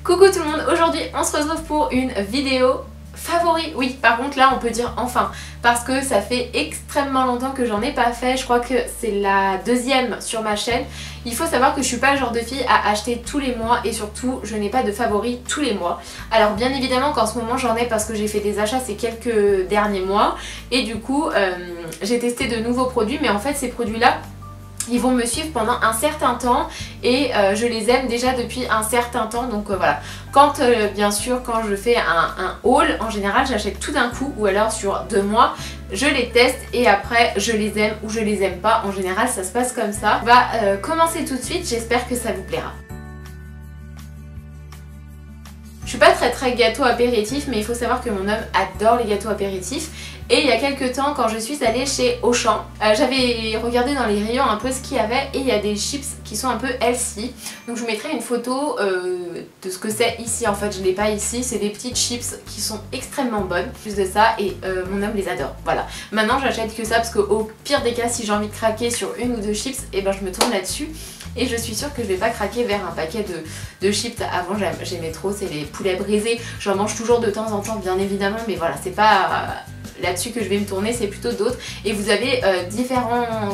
Coucou tout le monde, aujourd'hui on se retrouve pour une vidéo favori. Oui, par contre là on peut dire enfin, parce que ça fait extrêmement longtemps que j'en ai pas fait. Je crois que c'est la deuxième sur ma chaîne. Il faut savoir que je suis pas le genre de fille à acheter tous les mois et surtout je n'ai pas de favoris tous les mois. Alors bien évidemment qu'en ce moment j'en ai parce que j'ai fait des achats ces quelques derniers mois et du coup j'ai testé de nouveaux produits, mais en fait ces produits là ils vont me suivre pendant un certain temps et je les aime déjà depuis un certain temps, donc voilà. Quand bien sûr quand je fais un haul, en général j'achète tout d'un coup ou alors sur 2 mois, je les teste et après je les aime ou je les aime pas. En général ça se passe comme ça. On va commencer tout de suite, j'espère que ça vous plaira. Je suis pas très gâteau apéritif, mais il faut savoir que mon homme adore les gâteaux apéritifs. Et il y a quelques temps, quand je suis allée chez Auchan, j'avais regardé dans les rayons un peu ce qu'il y avait et il y a des chips qui sont un peu healthy. Donc je vous mettrai une photo de ce que c'est ici. En fait je l'ai pas ici, c'est des petites chips qui sont extrêmement bonnes. Plus de ça, et mon homme les adore. Voilà. Maintenant j'achète que ça parce qu'au pire des cas, si j'ai envie de craquer sur une ou deux chips, et ben je me tourne là-dessus. Et je suis sûre que je vais pas craquer vers un paquet de chips. Avant j'aimais trop, c'est les poulets brisés. J'en mange toujours de temps en temps bien évidemment, mais voilà, c'est pas là-dessus que je vais me tourner, c'est plutôt d'autres. Et vous avez différents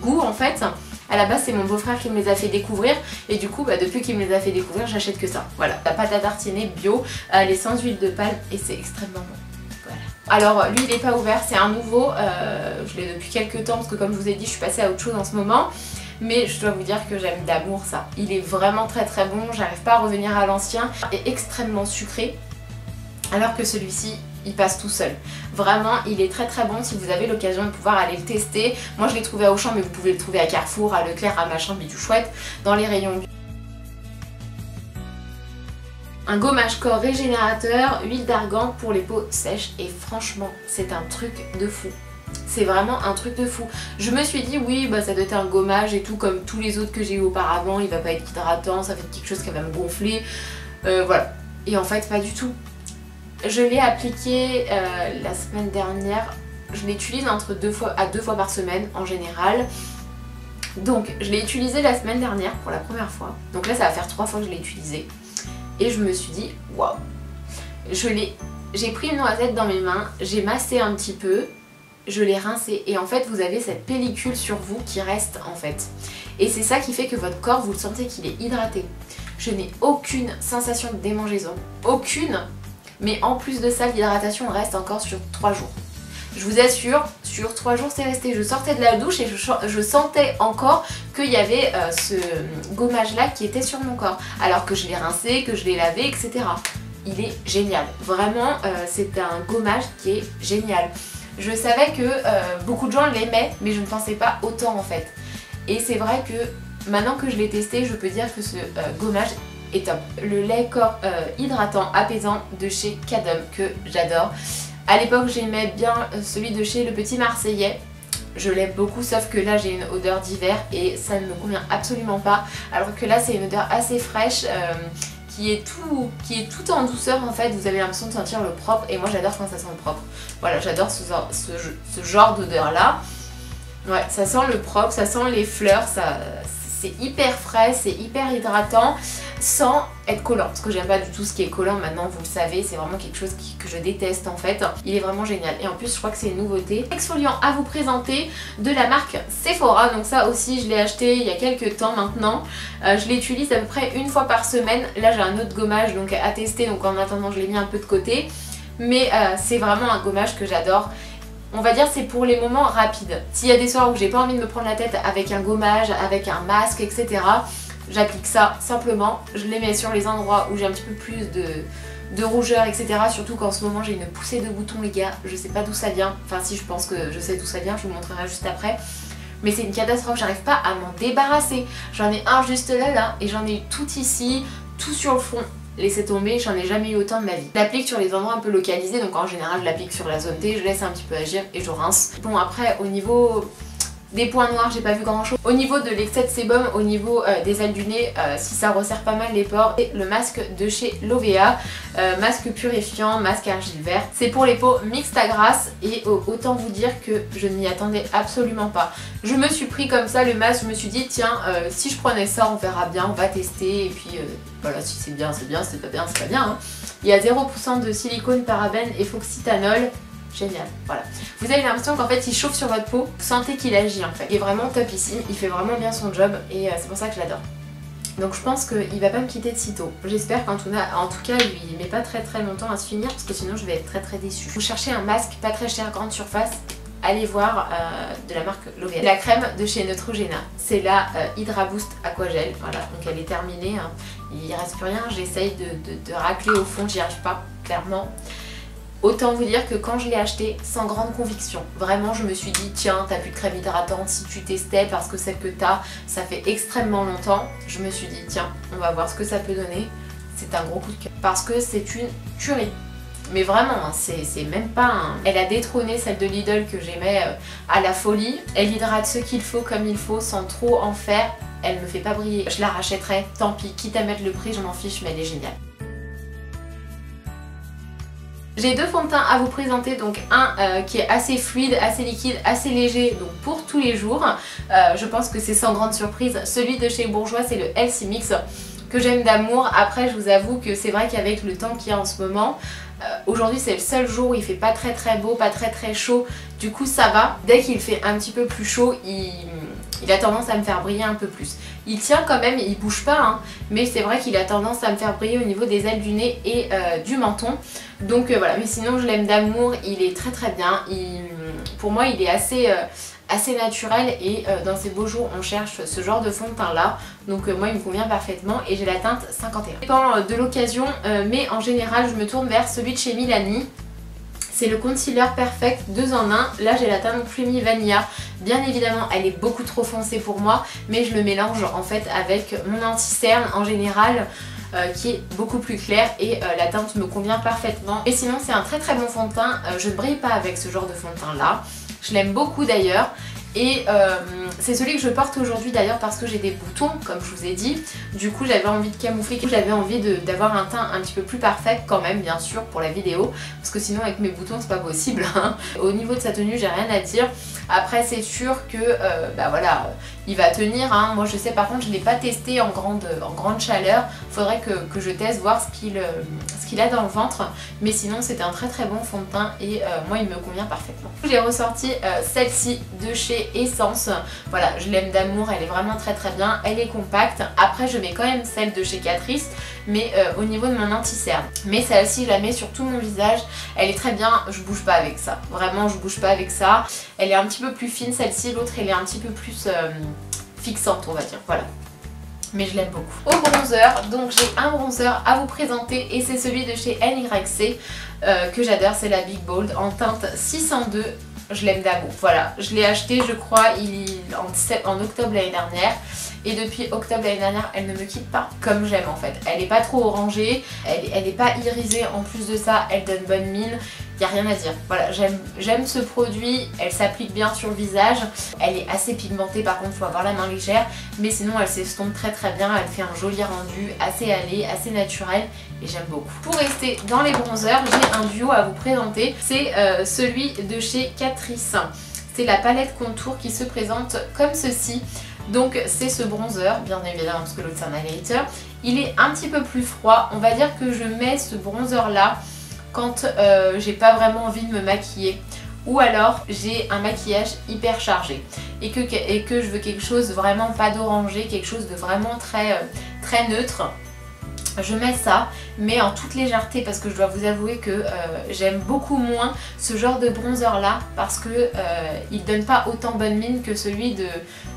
goûts en fait. À la base c'est mon beau-frère qui me les a fait découvrir et du coup depuis qu'il me les a fait découvrir j'achète que ça. Voilà, la pâte à tartiner bio, elle est sans huile de palme et c'est extrêmement bon. Voilà. Alors lui il n'est pas ouvert, c'est un nouveau, je l'ai depuis quelques temps parce que comme je vous ai dit je suis passée à autre chose en ce moment. Mais je dois vous dire que j'aime d'amour ça. Il est vraiment très bon, j'arrive pas à revenir à l'ancien. Il est extrêmement sucré alors que celui-ci il passe tout seul. Vraiment il est très bon si vous avez l'occasion de pouvoir aller le tester. Moi je l'ai trouvé à Auchan mais vous pouvez le trouver à Carrefour, à Leclerc, à machin bidou chouette, dans les rayons. Un gommage corps régénérateur, huile d'argan pour les peaux sèches et franchement c'est un truc de fou. C'est vraiment un truc de fou. Je me suis dit oui ça doit être un gommage et tout comme tous les autres que j'ai eu auparavant, il va pas être hydratant, ça va être quelque chose qui va me gonfler, voilà. Et en fait pas du tout. Je l'ai appliqué la semaine dernière, je l'utilise entre 2 fois par semaine en général. Donc je l'ai utilisé la semaine dernière pour la première fois, donc là ça va faire 3 fois que je l'ai utilisé. Et je me suis dit waouh. J'ai pris une noisette dans mes mains, j'ai massé un petit peu, je l'ai rincé et en fait vous avez cette pellicule sur vous qui reste en fait. Et c'est ça qui fait que votre corps vous le sentez qu'il est hydraté. Je n'ai aucune sensation de démangeaison, aucune, mais en plus de ça l'hydratation reste encore sur 3 jours. Je vous assure, sur 3 jours c'est resté. Je sortais de la douche et je sentais encore qu'il y avait ce gommage là qui était sur mon corps. Alors que je l'ai rincé, que je l'ai lavé, etc. Il est génial. Vraiment c'est un gommage qui est génial. Je savais que beaucoup de gens l'aimaient, mais je ne pensais pas autant en fait. Et c'est vrai que maintenant que je l'ai testé, je peux dire que ce gommage est top. Le lait corps hydratant apaisant de chez Cadum que j'adore. À l'époque j'aimais bien celui de chez Le Petit Marseillais. Je l'aime beaucoup sauf que là j'ai une odeur d'hiver et ça ne me convient absolument pas. Alors que là c'est une odeur assez fraîche. Qui est tout en douceur en fait, vous avez l'impression de sentir le propre et moi j'adore quand ça sent le propre. Voilà, j'adore ce genre d'odeur là. Ouais, ça sent le propre, ça sent les fleurs, c'est hyper frais, c'est hyper hydratant sans être collant. Parce que j'aime pas du tout ce qui est collant maintenant, vous le savez, c'est vraiment quelque chose que je déteste en fait. Il est vraiment génial et en plus je crois que c'est une nouveauté. Exfoliant à vous présenter de la marque Sephora, donc ça aussi je l'ai acheté il y a quelques temps maintenant. Je l'utilise à peu près une fois par semaine. Là j'ai un autre gommage donc à tester, donc en attendant je l'ai mis un peu de côté. Mais c'est vraiment un gommage que j'adore. On va dire c'est pour les moments rapides. S'il y a des soirs où j'ai pas envie de me prendre la tête avec un gommage, avec un masque, etc. J'applique ça simplement, je les mets sur les endroits où j'ai un petit peu plus de rougeur, etc. Surtout qu'en ce moment j'ai une poussée de boutons les gars, je sais pas d'où ça vient. Enfin si, je pense que je sais d'où ça vient, je vous montrerai juste après. Mais c'est une catastrophe, j'arrive pas à m'en débarrasser. J'en ai un juste là et j'en ai tout ici, tout sur le front. Laissez tomber, j'en ai jamais eu autant de ma vie. Je l'applique sur les endroits un peu localisés, donc en général je l'applique sur la zone T, je laisse un petit peu agir et je rince. Bon après au niveau Des points noirs, j'ai pas vu grand chose. Au niveau de l'excès de sébum, au niveau des ailes du nez, si ça resserre pas mal les pores, c'est le masque de chez Lovea, masque purifiant, masque argile verte. C'est pour les peaux mixtes à grasses et autant vous dire que je n'y attendais absolument pas. Je me suis pris comme ça le masque, je me suis dit tiens, si je prenais ça on verra bien, on va tester et puis voilà, si c'est bien c'est bien, si c'est pas bien c'est pas bien. Hein. Il y a 0% de silicone, parabène et phosphoéthanol. Génial, voilà. Vous avez l'impression qu'en fait il chauffe sur votre peau, vous sentez qu'il agit en fait. Il est vraiment topissime, il fait vraiment bien son job et c'est pour ça que je l'adore. Donc je pense qu'il va pas me quitter de sitôt. J'espère qu'en tout cas il met pas très longtemps à se finir parce que sinon je vais être très déçue. Vous cherchez un masque pas très cher, grande surface, allez voir de la marque Lovea. La crème de chez Neutrogena, c'est la Hydra Boost Aquagel, voilà, donc elle est terminée, hein. Il reste plus rien, j'essaye de racler au fond, j'y arrive pas, clairement. Autant vous dire que quand je l'ai acheté, sans grande conviction, vraiment je me suis dit tiens t'as plus de crème hydratante si tu testais parce que celle que t'as ça fait extrêmement longtemps. Je me suis dit tiens on va voir ce que ça peut donner. C'est un gros coup de cœur parce que c'est une tuerie. Mais vraiment, hein, c'est même pas un... Elle a détrôné celle de Lidl que j'aimais à la folie. Elle hydrate ce qu'il faut comme il faut sans trop en faire. Elle me fait pas briller. Je la rachèterai, tant pis, quitte à mettre le prix, je m'en fiche mais elle est géniale. J'ai deux fonds de teint à vous présenter, donc un qui est assez fluide, assez liquide, assez léger, donc pour tous les jours. Je pense que c'est sans grande surprise. Celui de chez Bourjois, c'est le Healthy Mix que j'aime d'amour. Après, je vous avoue que c'est vrai qu'avec le temps qu'il y a en ce moment, aujourd'hui c'est le seul jour où il fait pas très beau, pas très chaud. Du coup ça va. Dès qu'il fait un petit peu plus chaud, il a tendance à me faire briller un peu plus. Il tient quand même, il bouge pas, hein, mais c'est vrai qu'il a tendance à me faire briller au niveau des ailes du nez et du menton. Donc voilà, mais sinon je l'aime d'amour, il est très bien. Pour moi il est assez naturel et dans ces beaux jours on cherche ce genre de fond de teint là. Donc moi il me convient parfaitement et j'ai la teinte 51. Ça dépend de l'occasion, mais en général je me tourne vers celui de chez Milani. C'est le concealer perfect 2 en 1. Là j'ai la teinte Creamy Vanilla. Bien évidemment elle est beaucoup trop foncée pour moi, mais je le mélange en fait avec mon anti-cerne en général qui est beaucoup plus clair et la teinte me convient parfaitement. Et sinon c'est un très bon fond de teint. Je ne brille pas avec ce genre de fond de teint là. Je l'aime beaucoup d'ailleurs. Et c'est celui que je porte aujourd'hui d'ailleurs parce que j'ai des boutons comme je vous ai dit. Du coup j'avais envie de camoufler, j'avais envie d'avoir un teint un petit peu plus parfait quand même bien sûr pour la vidéo. Parce que sinon avec mes boutons c'est pas possible hein. Au niveau de sa tenue j'ai rien à dire. Après c'est sûr que bah voilà, il va tenir hein. Moi je sais par contre je ne l'ai pas testé en grande chaleur. Faudrait que je teste voir ce qu'il a dans le ventre. Mais sinon c'est un très bon fond de teint et moi il me convient parfaitement. J'ai ressorti celle-ci de chez Essence. Voilà, je l'aime d'amour, elle est vraiment très bien, elle est compacte. Après je mets quand même celle de chez Catrice, mais au niveau de mon anti-cerne. Mais celle-ci je la mets sur tout mon visage, elle est très bien, je bouge pas avec ça. Vraiment je bouge pas avec ça. Elle est un petit peu plus fine celle-ci, l'autre elle est un petit peu plus fixante on va dire, voilà. Mais je l'aime beaucoup. Au bronzer, donc j'ai un bronzer à vous présenter et c'est celui de chez NYC que j'adore, c'est la Big Bold en teinte 602. Je l'aime d'amour, voilà, je l'ai acheté je crois en octobre l'année dernière et depuis octobre l'année dernière elle ne me quitte pas comme j'aime en fait. Elle n'est pas trop orangée, elle n'est pas irisée en plus de ça, elle donne bonne mine, il n'y a rien à dire. Voilà, j'aime ce produit, elle s'applique bien sur le visage, elle est assez pigmentée par contre il faut avoir la main légère, mais sinon elle s'estompe très bien, elle fait un joli rendu, assez allé, assez naturel et j'aime beaucoup. Pour rester dans les bronzers, j'ai un duo à vous présenter, c'est celui de chez Catrice. C'est la palette contour qui se présente comme ceci. Donc c'est ce bronzer, bien évidemment parce que l'autre c'est un highlighter. Il est un petit peu plus froid, on va dire que je mets ce bronzer là quand j'ai pas vraiment envie de me maquiller. Ou alors j'ai un maquillage hyper chargé et que je veux quelque chose vraiment pas d'orangé, quelque chose de vraiment très neutre. Je mets ça, mais en toute légèreté parce que je dois vous avouer que j'aime beaucoup moins ce genre de bronzer là parce que il donne pas autant bonne mine que celui de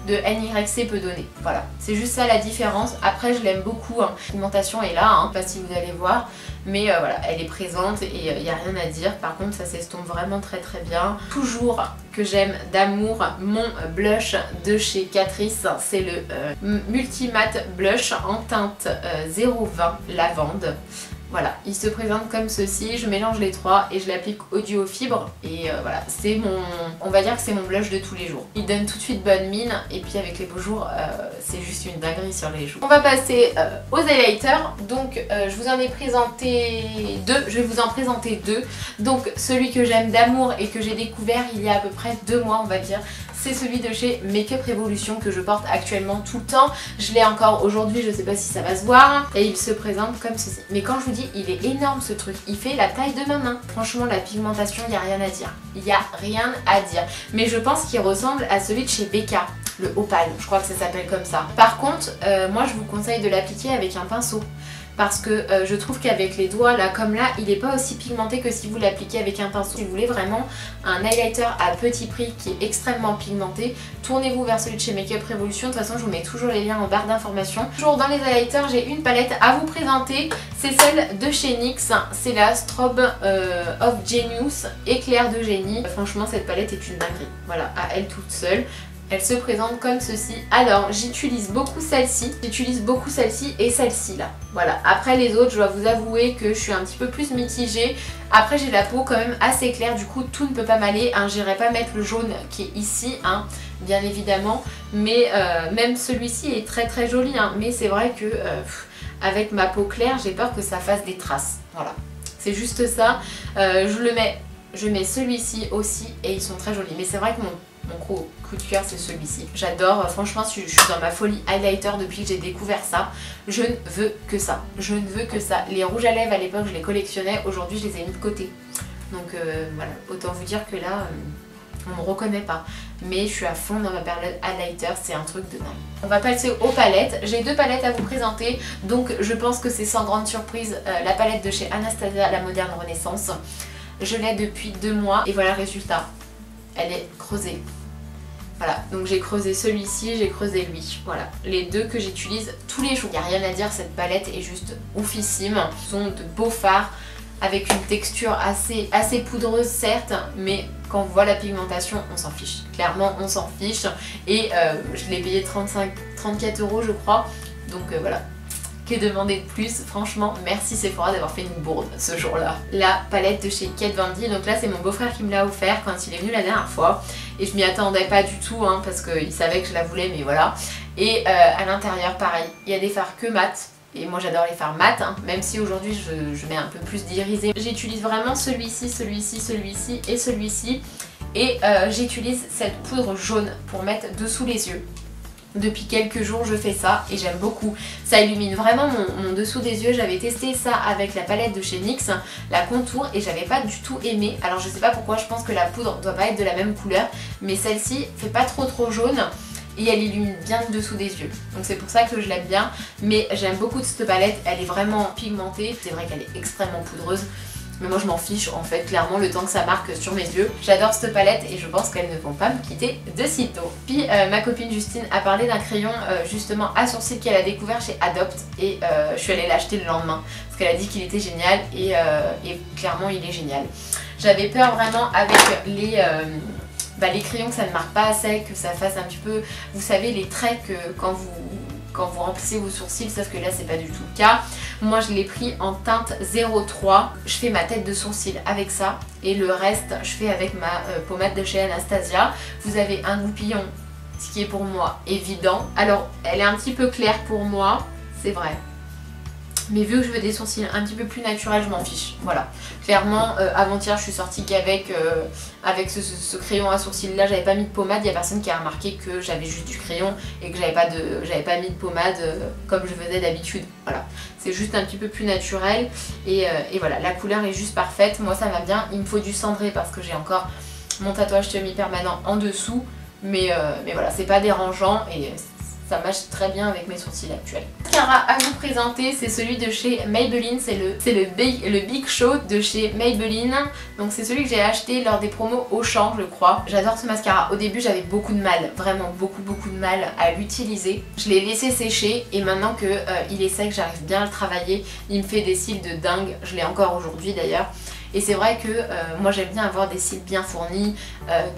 NYC peut donner. Voilà, c'est juste ça la différence. Après je l'aime beaucoup, hein. La pigmentation est là, hein, pas si vous allez voir, mais voilà, elle est présente et il n'y a rien à dire. Par contre ça s'estompe vraiment très bien. Toujours que j'aime d'amour, mon blush de chez Catrice, c'est le Multi Matte Blush en teinte 020 lavande. Voilà, il se présente comme ceci, je mélange les trois et je l'applique au duo fibre et voilà, c'est mon, on va dire que c'est mon blush de tous les jours. Il donne tout de suite bonne mine et puis avec les beaux jours, c'est juste une dinguerie sur les joues. On va passer aux highlighters, donc je vous en ai présenté deux, je vais vous en présenter deux. Donc celui que j'aime d'amour et que j'ai découvert il y a à peu près 2 mois on va dire, c'est celui de chez Make Up Revolution que je porte actuellement tout le temps. Je l'ai encore aujourd'hui, je sais pas si ça va se voir. Et il se présente comme ceci. Mais quand je vous dis, il est énorme ce truc. Il fait la taille de ma main. Franchement, la pigmentation, il n'y a rien à dire. Il n'y a rien à dire. Mais je pense qu'il ressemble à celui de chez Becca. Le Opal, je crois que ça s'appelle comme ça. Par contre, moi je vous conseille de l'appliquer avec un pinceau. Parce que je trouve qu'avec les doigts là comme là il n'est pas aussi pigmenté que si vous l'appliquez avec un pinceau. Si vous voulez vraiment un highlighter à petit prix qui est extrêmement pigmenté, tournez-vous vers celui de chez Make Up Revolution. De toute façon je vous mets toujours les liens en barre d'informations. Toujours dans les highlighters j'ai une palette à vous présenter, c'est celle de chez NYX, c'est la Strobe of Genius Éclair de génie. Franchement cette palette est une dinguerie, voilà, à elle toute seule. Elle se présente comme ceci. Alors j'utilise beaucoup celle-ci et celle-ci là. Voilà, après les autres je dois vous avouer que je suis un petit peu plus mitigée. Après j'ai la peau quand même assez claire, du coup tout ne peut pas m'aller, hein. J'irai pas mettre le jaune qui est ici, hein, bien évidemment. Mais même celui-ci est très très joli, hein. Mais c'est vrai que avec ma peau claire j'ai peur que ça fasse des traces. Voilà, c'est juste ça. Je mets celui-ci aussi et ils sont très jolis. Mais c'est vrai que mon coup de cœur c'est celui-ci. J'adore, franchement je suis dans ma folie highlighter depuis que j'ai découvert ça. Je ne veux que ça, je ne veux que ça. Les rouges à lèvres à l'époque je les collectionnais, aujourd'hui je les ai mis de côté. Donc voilà, autant vous dire que là on me reconnaît pas. Mais je suis à fond dans ma période highlighter, c'est un truc de dingue. On va passer aux palettes. J'ai 2 palettes à vous présenter, donc je pense que c'est sans grande surprise la palette de chez Anastasia, la Moderne Renaissance. Je l'ai depuis 2 mois et voilà le résultat. Elle est creusée. Voilà, donc j'ai creusé celui-ci, j'ai creusé lui. Voilà, les deux que j'utilise tous les jours. Il n'y a rien à dire, cette palette est juste oufissime. Ce sont de beaux fards avec une texture assez poudreuse certes, mais quand on voit la pigmentation, on s'en fiche. Clairement, on s'en fiche. Et je l'ai payé 34 € je crois. Donc voilà. Que demander de plus? Franchement, merci Sephora d'avoir fait une bourde ce jour-là. La palette de chez Kate Von D, donc là c'est mon beau-frère qui me l'a offert quand il est venu la dernière fois. Et je m'y attendais pas du tout hein, parce qu'il savait que je la voulais, mais voilà. Et à l'intérieur pareil, il y a des fards que mat. Et moi j'adore les fards mat, hein, même si aujourd'hui je mets un peu plus d'irisé. J'utilise vraiment celui-ci, celui-ci, celui-ci et celui-ci. Et j'utilise cette poudre jaune pour mettre dessous les yeux. Depuis quelques jours je fais ça et j'aime beaucoup. Ça illumine vraiment mon dessous des yeux. J'avais testé ça avec la palette de chez NYX, la contour, et j'avais pas du tout aimé. Alors je sais pas pourquoi, je pense que la poudre doit pas être de la même couleur, mais celle-ci fait pas trop jaune et elle illumine bien le dessous des yeux. Donc c'est pour ça que je l'aime bien. Mais j'aime beaucoup cette palette, elle est vraiment pigmentée. C'est vrai qu'elle est extrêmement poudreuse. Mais moi je m'en fiche en fait, clairement le temps que ça marque sur mes yeux. J'adore cette palette et je pense qu'elles ne vont pas me quitter de sitôt. Puis ma copine Justine a parlé d'un crayon justement à sourcils qu'elle a découvert chez Adopt. Et je suis allée l'acheter le lendemain parce qu'elle a dit qu'il était génial et clairement il est génial. J'avais peur vraiment avec les crayons que ça ne marque pas assez, que ça fasse un petit peu, vous savez, les traits que quand vous remplissez vos sourcils, sauf que là c'est pas du tout le cas. Moi je l'ai pris en teinte 03, je fais ma tête de sourcil avec ça et le reste je fais avec ma pommade de chez Anastasia. Vous avez un goupillon, ce qui est pour moi évident. Alors elle est un petit peu claire pour moi, c'est vrai. Mais vu que je veux des sourcils un petit peu plus naturels, je m'en fiche. Voilà. Clairement, avant-hier, je suis sortie qu'avec ce crayon à sourcils là, j'avais pas mis de pommade. Il y a personne qui a remarqué que j'avais juste du crayon et que j'avais pas mis de pommade comme je faisais d'habitude. Voilà. C'est juste un petit peu plus naturel. Et voilà, la couleur est juste parfaite. Moi, ça va bien. Il me faut du cendré parce que j'ai encore mon tatouage semi-permanent en dessous. Mais voilà, c'est pas dérangeant et ça matche très bien avec mes sourcils actuels. Le mascara à vous présenter, c'est celui de chez Maybelline, c'est le Big Show de chez Maybelline. Donc c'est celui que j'ai acheté lors des promos Auchan, je crois. J'adore ce mascara. Au début j'avais beaucoup de mal, vraiment beaucoup de mal à l'utiliser. Je l'ai laissé sécher et maintenant que il est sec, j'arrive bien à le travailler. Il me fait des cils de dingue, je l'ai encore aujourd'hui d'ailleurs. Et c'est vrai que moi j'aime bien avoir des cils bien fournis,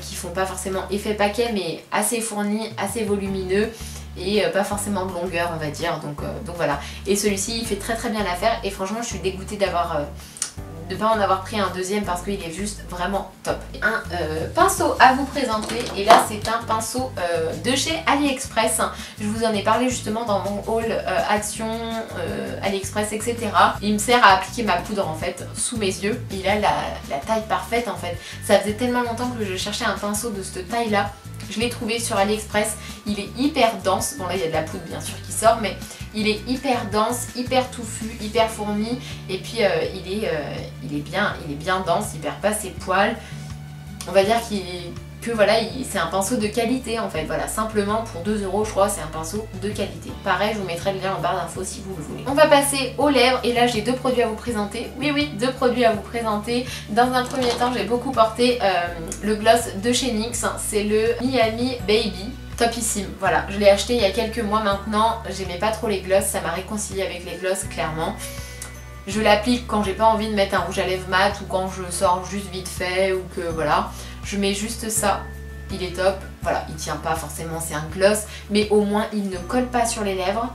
qui font pas forcément effet paquet mais assez fournis, assez volumineux. et pas forcément de longueur on va dire, donc voilà. Et celui-ci il fait très très bien l'affaire et franchement je suis dégoûtée d'avoir de ne pas en avoir pris un deuxième parce qu'il est juste vraiment top. Un pinceau à vous présenter et là c'est un pinceau de chez AliExpress. Je vous en ai parlé justement dans mon haul Action, AliExpress etc. Il me sert à appliquer ma poudre en fait sous mes yeux. Il a la taille parfaite en fait. Ça faisait tellement longtemps que je cherchais un pinceau de cette taille là. Je l'ai trouvé sur AliExpress, il est hyper dense, bon là il y a de la poudre bien sûr qui sort mais il est hyper dense, hyper touffu, hyper fourni et puis il est bien dense, il perd pas ses poils. On va dire que voilà, c'est un pinceau de qualité en fait, voilà, simplement pour 2 € je crois, c'est un pinceau de qualité. Pareil, je vous mettrai le lien en barre d'infos si vous le voulez. On va passer aux lèvres et là j'ai 2 produits à vous présenter. Oui, 2 produits à vous présenter. Dans un premier temps, j'ai beaucoup porté le gloss de chez NYX, c'est le Miami Baby. Topissime, voilà, je l'ai acheté il y a quelques mois maintenant, j'aimais pas trop les gloss, ça m'a réconcilié avec les gloss clairement. Je l'applique quand j'ai pas envie de mettre un rouge à lèvres mat ou quand je sors juste vite fait ou que voilà, je mets juste ça, il est top, voilà, il tient pas forcément, c'est un gloss, mais au moins il ne colle pas sur les lèvres,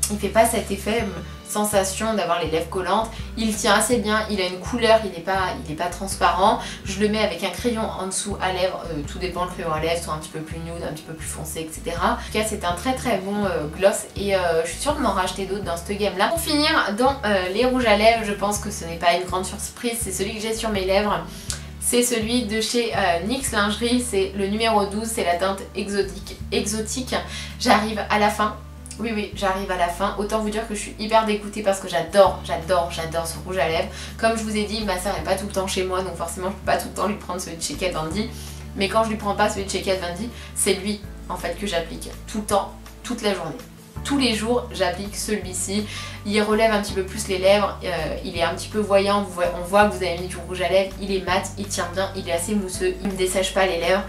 il fait pas cet effet sensation d'avoir les lèvres collantes, il tient assez bien, il a une couleur, il est pas transparent, je le mets avec un crayon en dessous à lèvres, tout dépend le crayon à lèvres, soit un petit peu plus nude, un petit peu plus foncé, etc. En tout cas c'est un très très bon gloss et je suis sûre de m'en racheter d'autres dans cette gamme là. Pour finir, dans les rouges à lèvres, je pense que ce n'est pas une grande surprise, c'est celui que j'ai sur mes lèvres. C'est celui de chez NYX Lingerie, c'est le numéro 12, c'est la teinte exotique. J'arrive à la fin. Oui, j'arrive à la fin. Autant vous dire que je suis hyper dégoûtée parce que j'adore ce rouge à lèvres. Comme je vous ai dit, ma soeur n'est pas tout le temps chez moi, donc forcément je peux pas tout le temps lui prendre celui de chez Kat Von D. Mais quand je lui prends pas celui de chez Kat Von D, c'est lui en fait que j'applique tout le temps, toute la journée. Tous les jours j'applique celui-ci, il relève un petit peu plus les lèvres, il est un petit peu voyant, on voit que vous avez mis du rouge à lèvres, il est mat, il tient bien, il est assez mousseux, il ne dessèche pas les lèvres,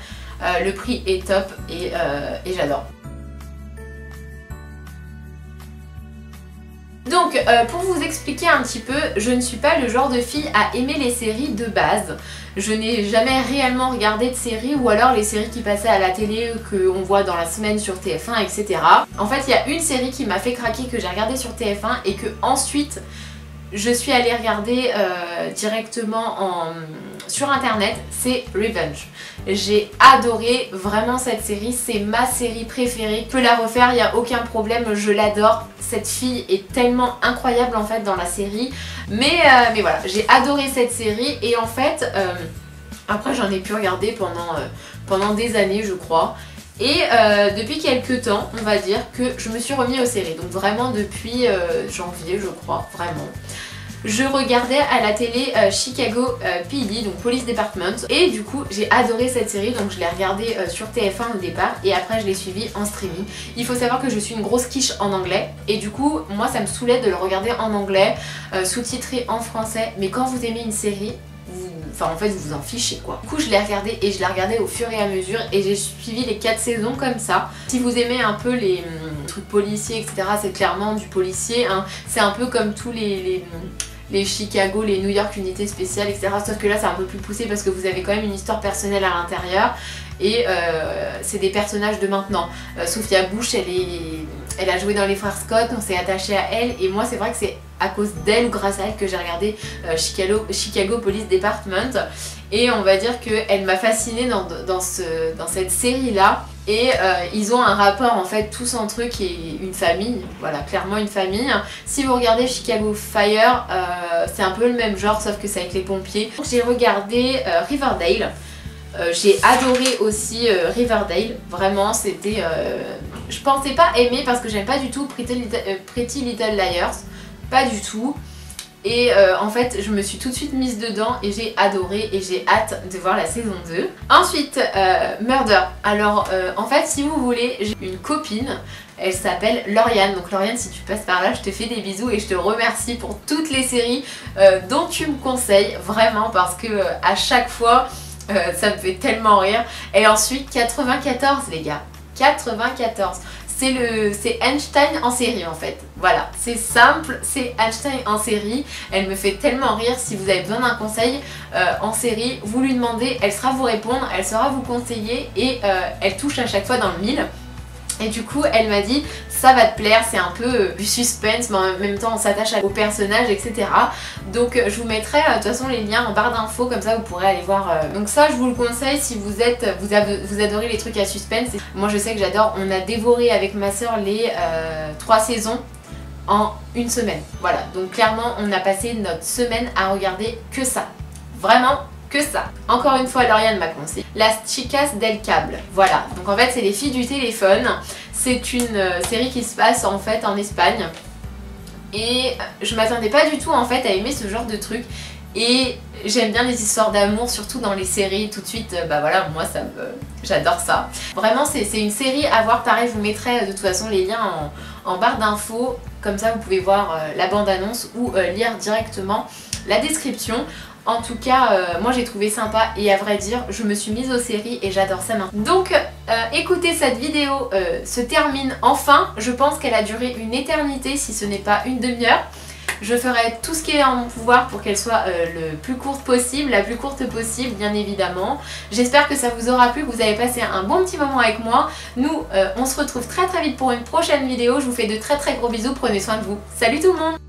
le prix est top et j'adore. Donc pour vous expliquer un petit peu, je ne suis pas le genre de fille à aimer les séries de base. Je n'ai jamais réellement regardé de séries ou alors les séries qui passaient à la télé qu'on voit dans la semaine sur TF1 etc. En fait il y a une série qui m'a fait craquer que j'ai regardé sur TF1 et que ensuite je suis allée regarder directement sur internet, c'est Revenge. J'ai adoré vraiment cette série, c'est ma série préférée. Je peux la refaire, il n'y a aucun problème, je l'adore. Cette fille est tellement incroyable en fait dans la série. Mais voilà, j'ai adoré cette série et en fait, après j'en ai pu regarder pendant des années je crois. Et depuis quelques temps, on va dire que je me suis remis aux séries. Donc vraiment depuis janvier, je crois, vraiment. Je regardais à la télé Chicago PD, donc Police Department. Et du coup, j'ai adoré cette série, donc je l'ai regardée sur TF1 au départ. Et après, je l'ai suivie en streaming. Il faut savoir que je suis une grosse quiche en anglais. Et du coup, moi, ça me saoulait de le regarder en anglais, sous-titré en français. Mais quand vous aimez une série, enfin en fait vous vous en fichez quoi. Du coup je l'ai regardé et je l'ai regardé au fur et à mesure et j'ai suivi les 4 saisons comme ça. Si vous aimez un peu les trucs policiers etc, c'est clairement du policier hein. C'est un peu comme tous les Chicago, les New York unités spéciales etc. Sauf que là c'est un peu plus poussé parce que vous avez quand même une histoire personnelle à l'intérieur. Et c'est des personnages de maintenant. Sophia Bush elle a joué dans les frères Scott, on s'est attaché à elle et moi c'est vrai que c'est à cause d'elle ou grâce à elle que j'ai regardé Chicago Police Department et on va dire qu'elle m'a fascinée dans cette série là et ils ont un rapport en fait tous entre eux qui est une famille, voilà clairement une famille. Si vous regardez Chicago Fire c'est un peu le même genre sauf que c'est avec les pompiers. J'ai regardé Riverdale. J'ai adoré aussi Riverdale, vraiment c'était... je pensais pas aimer parce que j'aime pas du tout Pretty Little Liars, pas du tout. Et en fait je me suis tout de suite mise dedans et j'ai adoré et j'ai hâte de voir la saison 2. Ensuite Murder, alors en fait si vous voulez j'ai une copine. Elle s'appelle Lauriane, donc Lauriane si tu passes par là je te fais des bisous et je te remercie pour toutes les séries dont tu me conseilles, vraiment parce que à chaque fois ça me fait tellement rire. Et ensuite 94 les gars, 94 c'est Einstein en série en fait, voilà, c'est simple, c'est Einstein en série. Elle me fait tellement rire, si vous avez besoin d'un conseil en série, vous lui demandez, elle saura vous répondre, elle saura vous conseiller et elle touche à chaque fois dans le mille. Et du coup elle m'a dit ça va te plaire, c'est un peu du suspense mais en même temps on s'attache au personnage, etc. Donc je vous mettrai de toute façon les liens en barre d'infos, comme ça vous pourrez aller voir. Donc ça je vous le conseille si vous adorez les trucs à suspense. Moi je sais que j'adore, on a dévoré avec ma soeur les 3 saisons en une semaine. Voilà, donc clairement on a passé notre semaine à regarder que ça. Vraiment que ça. Encore une fois, Lauriane m'a conseillé Las Chicas del Cable. Voilà, donc en fait c'est les filles du téléphone. C'est une série qui se passe en fait en Espagne. Et je m'attendais pas du tout en fait à aimer ce genre de truc. Et j'aime bien les histoires d'amour, surtout dans les séries. Tout de suite, bah voilà, moi j'adore ça. Vraiment c'est une série à voir, pareil je vous mettrai de toute façon les liens en barre d'infos. Comme ça vous pouvez voir la bande-annonce ou lire directement la description. En tout cas, moi j'ai trouvé sympa et à vrai dire, je me suis mise aux séries et j'adore ça maintenant. Donc écoutez, cette vidéo se termine enfin. Je pense qu'elle a duré une éternité si ce n'est pas une demi-heure. Je ferai tout ce qui est en mon pouvoir pour qu'elle soit le plus courte possible, la plus courte possible bien évidemment. J'espère que ça vous aura plu, que vous avez passé un bon petit moment avec moi. Nous, on se retrouve très vite pour une prochaine vidéo. Je vous fais de très gros bisous, prenez soin de vous. Salut tout le monde!